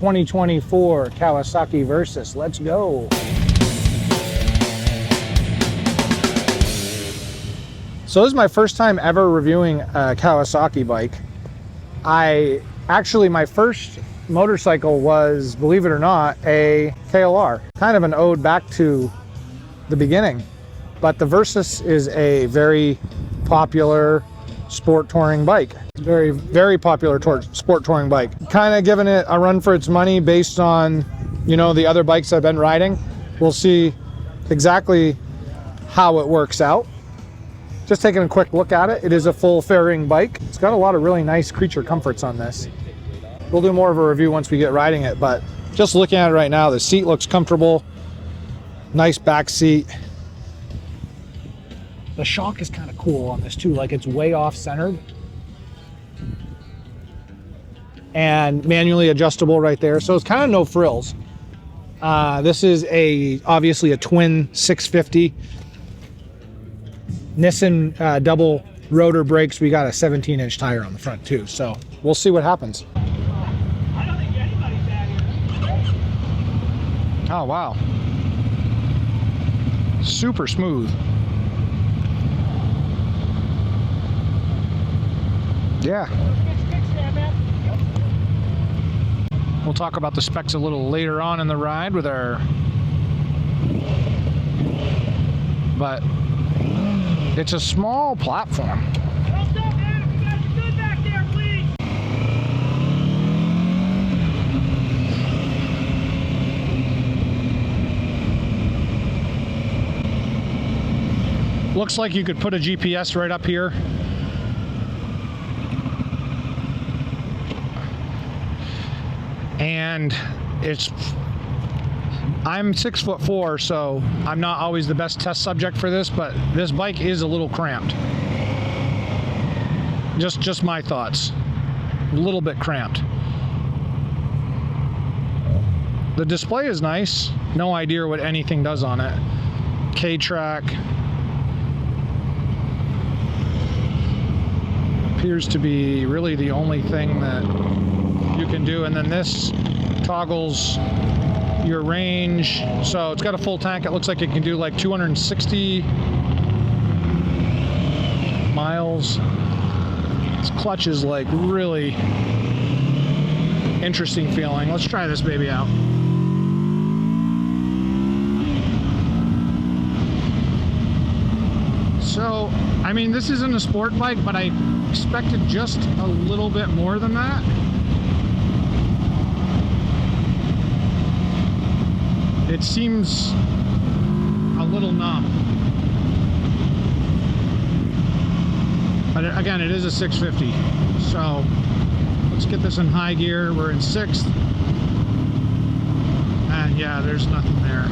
2024 Kawasaki Versys. Let's go. So this is my first time ever reviewing a Kawasaki bike. My first motorcycle was, believe it or not, a KLR. Kind of an ode back to the beginning. But the Versys is a very popular sport touring bike. Very, very popular sport touring bike. Kind of giving it a run for its money based on, you know, the other bikes I've been riding. We'll see exactly how it works out. Just taking a quick look at it. It is a full fairing bike. It's got a lot of really nice creature comforts on this. We'll do more of a review once we get riding it, but just looking at it right now, the seat looks comfortable. Nice back seat. The shock is kind of cool on this too, like it's way off centered. And manually adjustable right there, so it's kind of no frills. This is obviously a twin 650. Nissan double rotor brakes. We got a 17-inch tire on the front too, so we'll see what happens. Oh wow, super smooth. Yeah. We'll talk about the specs a little later on in the ride with our... But it's a small platform. Looks like you could put a GPS right up here. And I'm 6'4", so I'm not always the best test subject for this, but this bike is a little cramped. Just my thoughts. A little bit cramped. The display is nice. No idea what anything does on it. K-track. Appears to be really the only thing that you can do, and then this toggles your range. So it's got a full tank. It looks like it can do like 260 miles. This clutch is like really interesting feeling. Let's try this baby out. So, I mean, this isn't a sport bike, but I expected just a little bit more than that. It seems a little numb. But again, it is a 650. So let's get this in high gear. We're in 6th. And yeah, there's nothing there.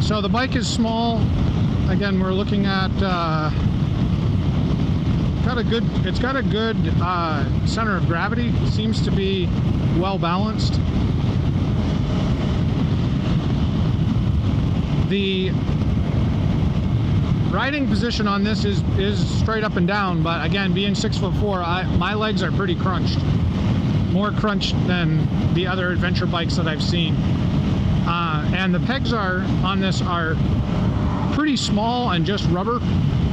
So the bike is small. Again, we're looking at it's got a good center of gravity. It seems to be well balanced. The riding position on this is straight up and down, but again, being 6'4", my legs are pretty crunched. More crunched than the other adventure bikes that I've seen. And the pegs on this are pretty small and just rubber.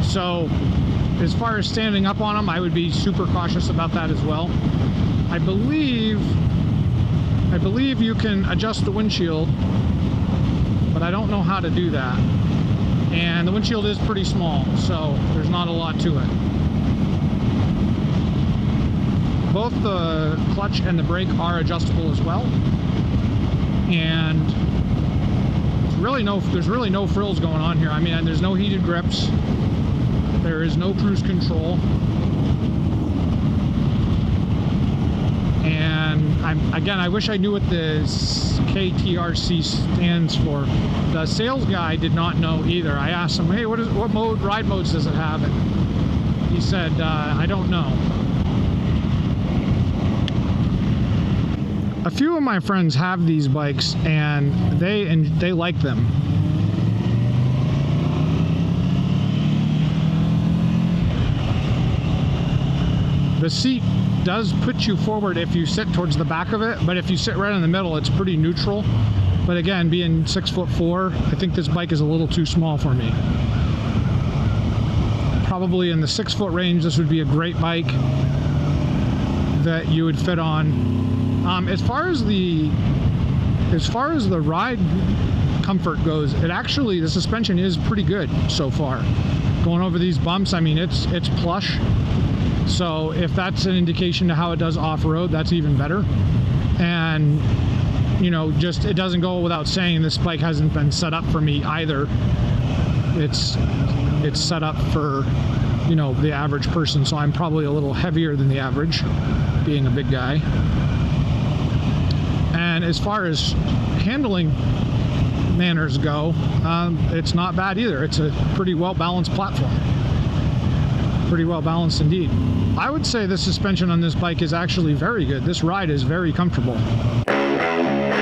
So as far as standing up on them, I would be super cautious about that as well. I believe you can adjust the windshield, but I don't know how to do that. And the windshield is pretty small, so there's not a lot to it. Both the clutch and the brake are adjustable as well. And there's really no frills going on here. I mean, there's no heated grips. There is no cruise control. And I wish I knew what the KTRC stands for. The sales guy did not know either. I asked him, hey, what ride modes does it have? And he said, I don't know. A few of my friends have these bikes and they like them. the seat does put you forward if you sit towards the back of it, but if you sit right in the middle, it's pretty neutral. But again, being 6'4", I think this bike is a little too small for me. Probably in the 6-foot range, this would be a great bike that you would fit on. As far as the ride comfort goes, the suspension is pretty good so far. Going over these bumps, I mean, it's plush. So if that's an indication to how it does off-road, that's even better. And you know, just it doesn't go without saying this bike hasn't been set up for me either. It's set up for, you know, the average person, so I'm probably a little heavier than the average, being a big guy. And as far as handling manners go, it's not bad either. It's a pretty well-balanced platform. Pretty well balanced indeed. I would say the suspension on this bike is actually very good. This ride is very comfortable.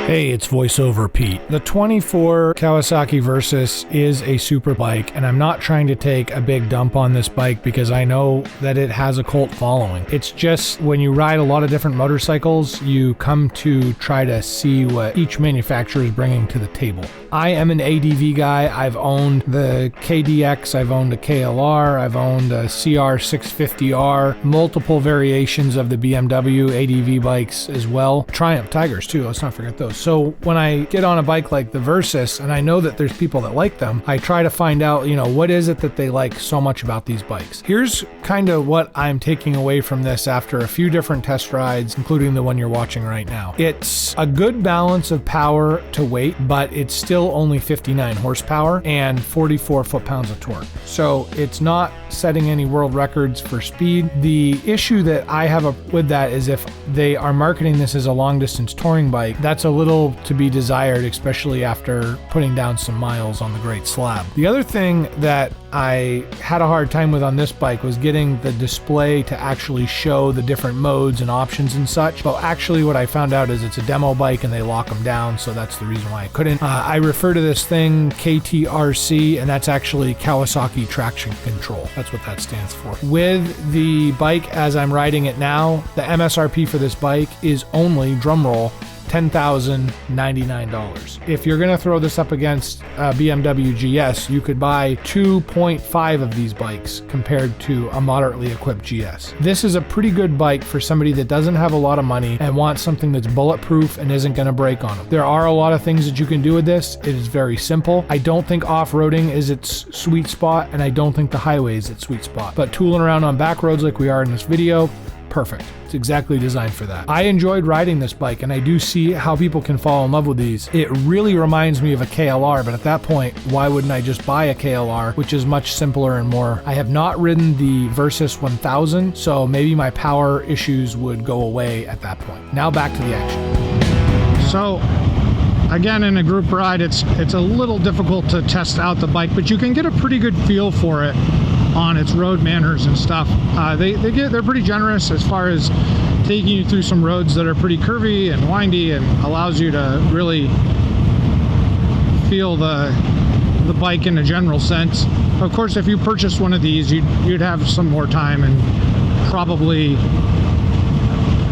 Hey, it's VoiceOver Pete. The 24 Kawasaki Versys is a super bike, and I'm not trying to take a big dump on this bike because I know that it has a cult following. It's just when you ride a lot of different motorcycles, you come to try to see what each manufacturer is bringing to the table. I am an ADV guy. I've owned the KDX, I've owned a KLR, I've owned a CR650R, multiple variations of the BMW ADV bikes as well. Triumph Tigers too, let's not forget those. So when I get on a bike like the Versys, and I know that there's people that like them, I try to find out, you know, what is it that they like so much about these bikes. Here's kind of what I'm taking away from this after a few different test rides, including the one you're watching right now. It's a good balance of power to weight, but it's still only 59 horsepower and 44 foot-pounds of torque. So it's not setting any world records for speed. The issue that I have with that is if they are marketing this as a long-distance touring bike, that's a little to be desired, especially after putting down some miles on the Great Slab. The other thing that I had a hard time with on this bike was getting the display to actually show the different modes and options and such. But actually what I found out is it's a demo bike and they lock them down, so that's the reason why I couldn't. I refer to this thing KTRC, and that's actually Kawasaki Traction Control. That's what that stands for. With the bike as I'm riding it now, the MSRP for this bike is only, drumroll, $10,099. If you're going to throw this up against BMW GS, you could buy 2.5 of these bikes compared to a moderately equipped GS. This is a pretty good bike for somebody that doesn't have a lot of money and wants something that's bulletproof and isn't going to break on them. There are a lot of things that you can do with this. It is very simple. I don't think off-roading is its sweet spot, and I don't think the highway is its sweet spot. But tooling around on back roads like we are in this video, perfect. It's exactly designed for that. I enjoyed riding this bike, and I do see how people can fall in love with these. It really reminds me of a KLR, but at that point, why wouldn't I just buy a KLR, which is much simpler and more. I have not ridden the Versys 1000, so maybe my power issues would go away at that point. Now back to the action. So again, in a group ride, it's a little difficult to test out the bike, but you can get a pretty good feel for it on its road manners and stuff. They're pretty generous as far as taking you through some roads that are pretty curvy and windy, and allows you to really feel the bike in a general sense. Of course, if you purchased one of these, you'd have some more time and probably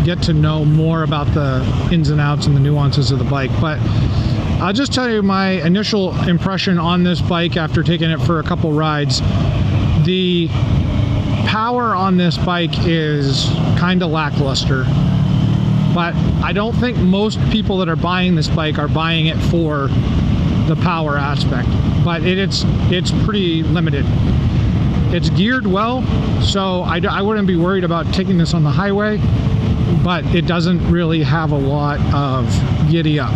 get to know more about the ins and outs and the nuances of the bike. But I'll just tell you my initial impression on this bike after taking it for a couple rides. The power on this bike is kind of lackluster, but I don't think most people that are buying this bike are buying it for the power aspect, but it's pretty limited. It's geared well, so I wouldn't be worried about taking this on the highway, but it doesn't really have a lot of giddy up.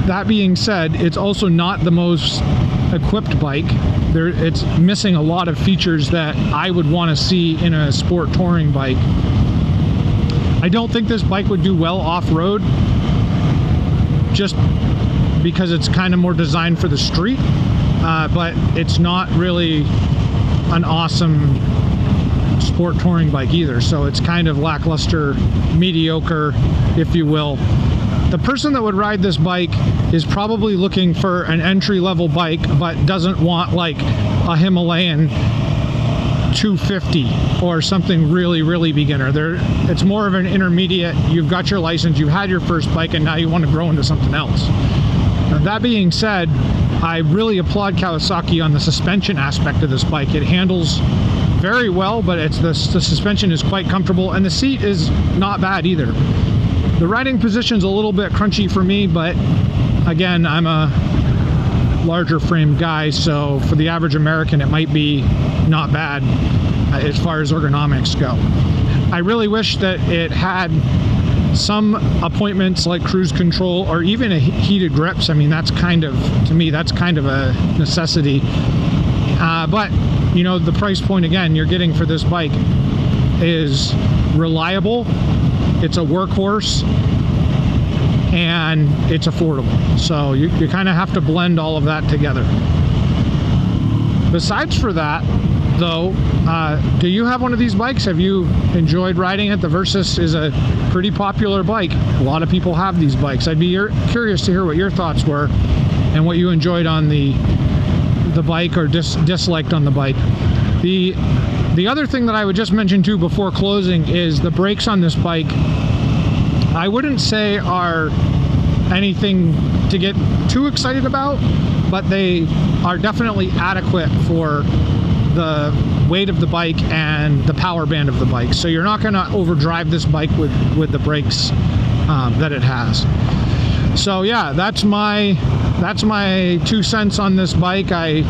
That being said, it's also not the most equipped bike. It's missing a lot of features that I would want to see in a sport touring bike. I don't think this bike would do well off-road, just because it's kind of more designed for the street, but it's not really an awesome sport touring bike either, so it's kind of lackluster, mediocre, if you will. The person that would ride this bike is probably looking for an entry-level bike, but doesn't want like a Himalayan 250 or something really beginner. It's more of an intermediate. You've got your license, you've had your first bike, and now you want to grow into something else. Now, that being said, I really applaud Kawasaki on the suspension aspect of this bike. It handles very well, but the suspension is quite comfortable, and the seat is not bad either. The riding position's a little bit crunchy for me, but again, I'm a larger framed guy, so for the average American it might be not bad as far as ergonomics go. I really wish that it had some appointments like cruise control or even a heated grips. I mean, that's kind of, to me, that's kind of a necessity. But you know, the price point again you're getting for this bike is reliable, it's a workhorse, and it's affordable. So you kind of have to blend all of that together. Besides for that, though, do you have one of these bikes? Have you enjoyed riding it? The Versys is a pretty popular bike. A lot of people have these bikes. I'd be curious to hear what your thoughts were and what you enjoyed on the bike or disliked on the bike. The other thing that I would just mention too before closing is the brakes on this bike. I wouldn't say are anything to get too excited about, but they are definitely adequate for the weight of the bike and the power band of the bike. So you're not going to overdrive this bike with the brakes that it has. So yeah, that's my 2 cents on this bike. I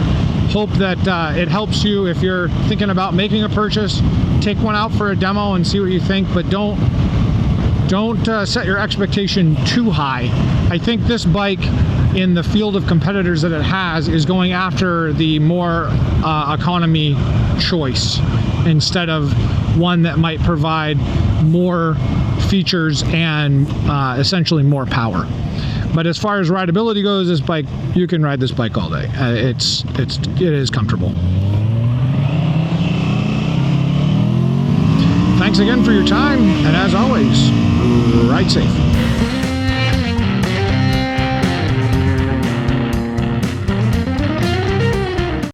hope that it helps you if you're thinking about making a purchase. Take one out for a demo and see what you think, but don't set your expectation too high. I think this bike, in the field of competitors that it has, is going after the more economy choice instead of one that might provide more features and essentially more power. But as far as rideability goes, this bike, you can ride this bike all day. It is comfortable. Thanks again for your time, and as always, ride safe.